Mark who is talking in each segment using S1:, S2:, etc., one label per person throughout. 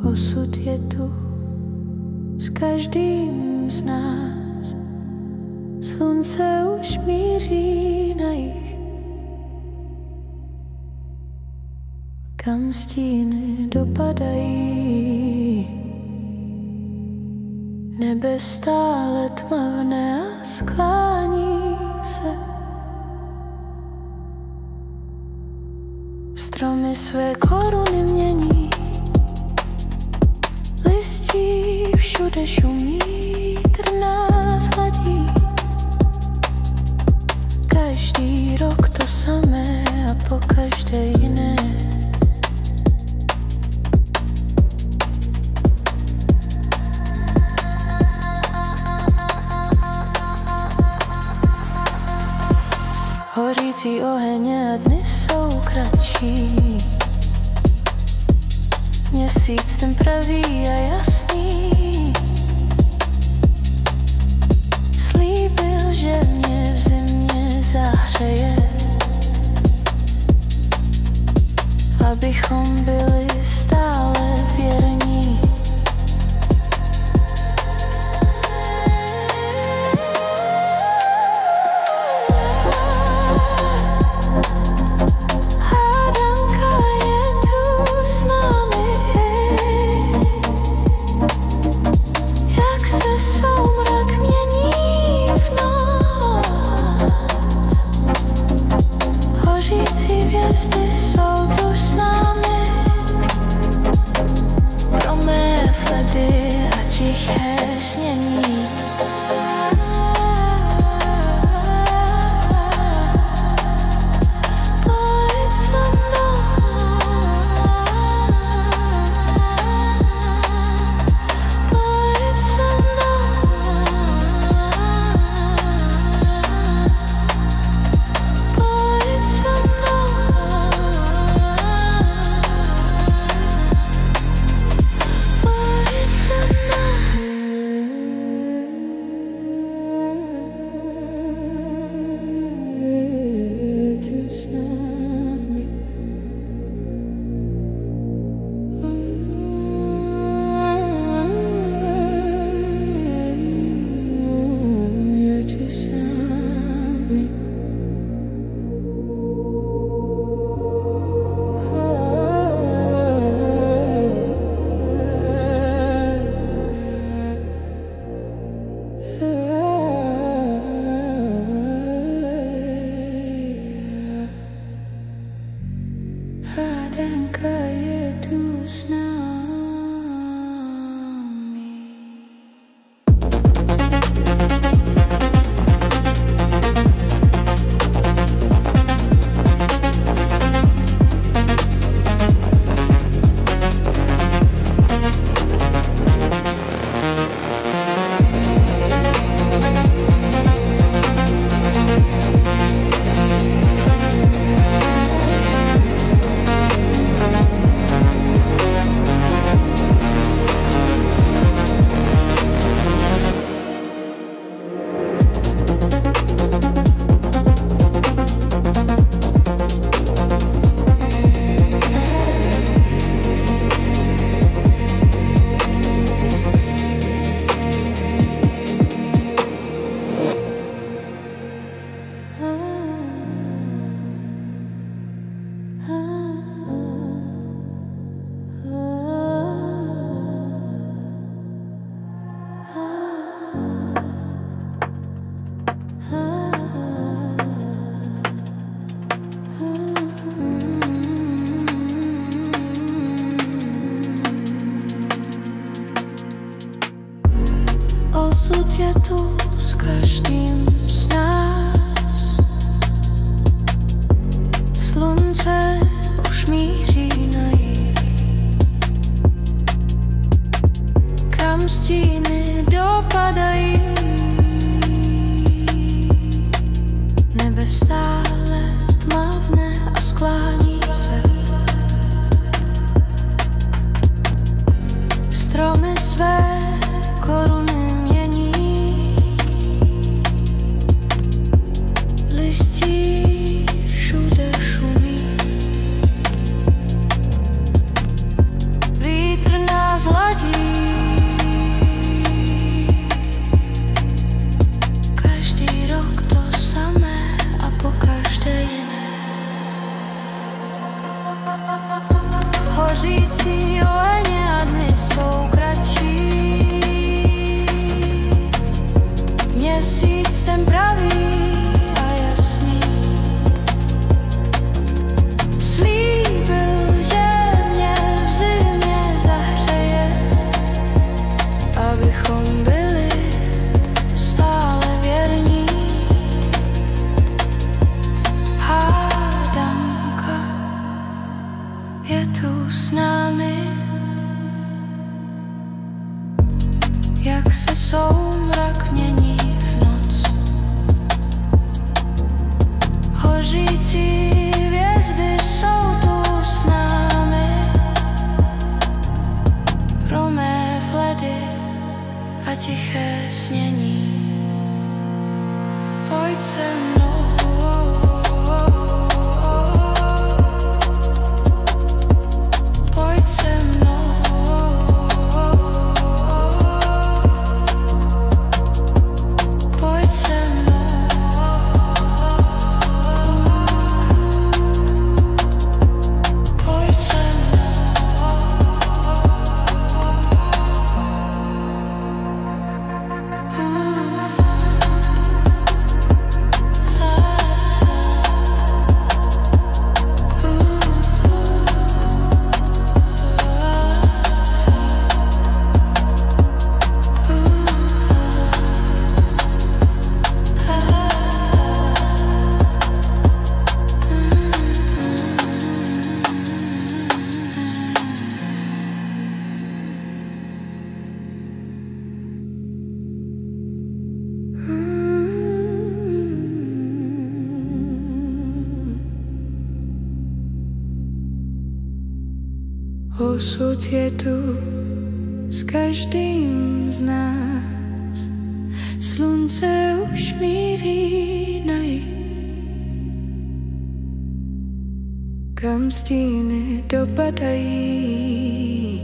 S1: Osud je tu s každým z nás. Slunce už míří na jih, kam stíny dopadají. Nebe stále tmavné a sklání se. Stromy své koruny mění, listí všude šumí, vítr nás hladí. Každý rok to samé a pokaždé jiné. Hořící oheň a dny jsou kratší. Měsíc ten pravý a jasný slíbil, že mě v zimě zahřeje, abychom byli stále věrní. Osud je tu s každým z nás. Slunce už míří na jih, kam stíny dopadají. Nebe stále tmavné a sklání se. Stromy své koruny mění, listí všude šumí. Vítr nás jak se soumrak mění v noc. Hořící hvězdy jsou tu s námi, pro mé vhledy a tiché snění. Pojď se mnou, pojď se mnou, pojď se mnou, pojď se Osud je tu s každým z nás, slunce už míří na jih, kam stíny dopadají.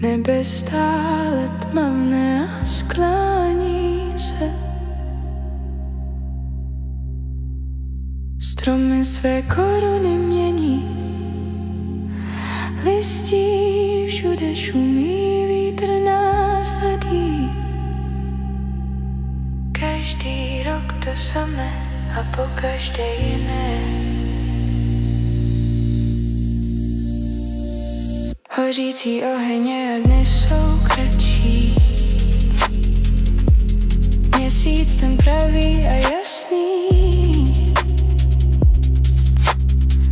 S1: Nebe stále tmavné a sklání se, stromy své koruny mění. Listí všude šumí, vítr nás hladí. Každý rok to samé a pokaždé jiné. Hořící oheně a dny jsou kratší. Měsíc ten pravý a jasný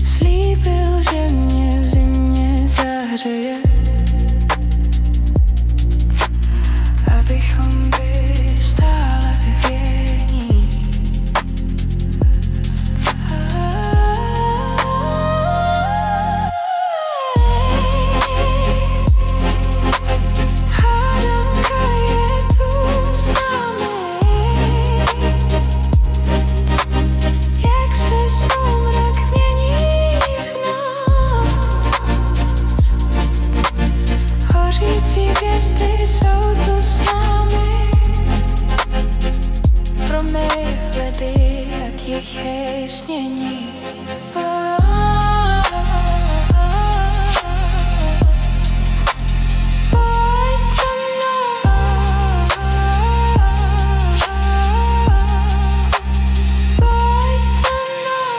S1: slíbil, že mě v zimě zahřeje, abychom byli stále vyvění. Hádanka je tu s námi, jak se soumrak mění v noc. Hořící hvězdy jsou tu s námi, pro mé vhledy a tiché snění. Pojď se mnou, pojď se mnou,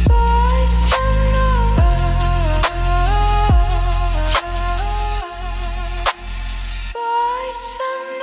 S1: pojď se mnou, pojď se mnou.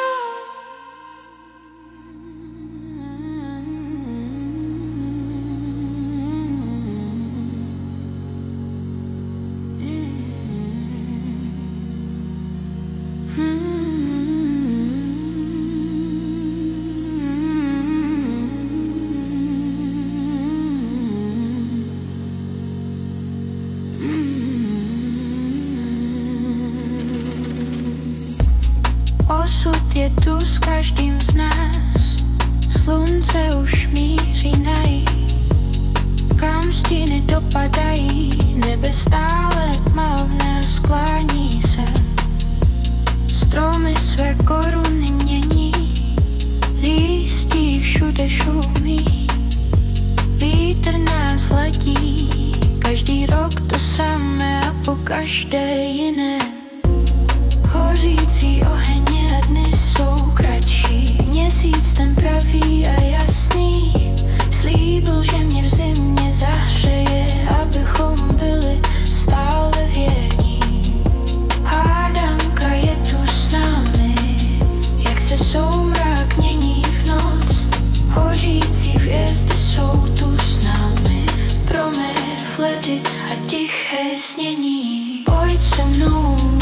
S1: Osud je tu s každým z nás, slunce už míří na jih, kam stíny dopadají, nebe stále tmavné sklání se, stromy své koruny mění, lístí všude šumí, vítr nás hladí, každý rok to samé a pokaždé jiné. Hořící oheně a dny jsou kratší, měsíc ten pravý a jasný slíbil, že mě v zimě zahřeje, abychom byli stále věrní. Hádanka je tu s námi, jak se soumrak mění v noc. Hořící hvězdy jsou tu s námi, pro mé vhledy a ti tiché snění. Pojď se mnou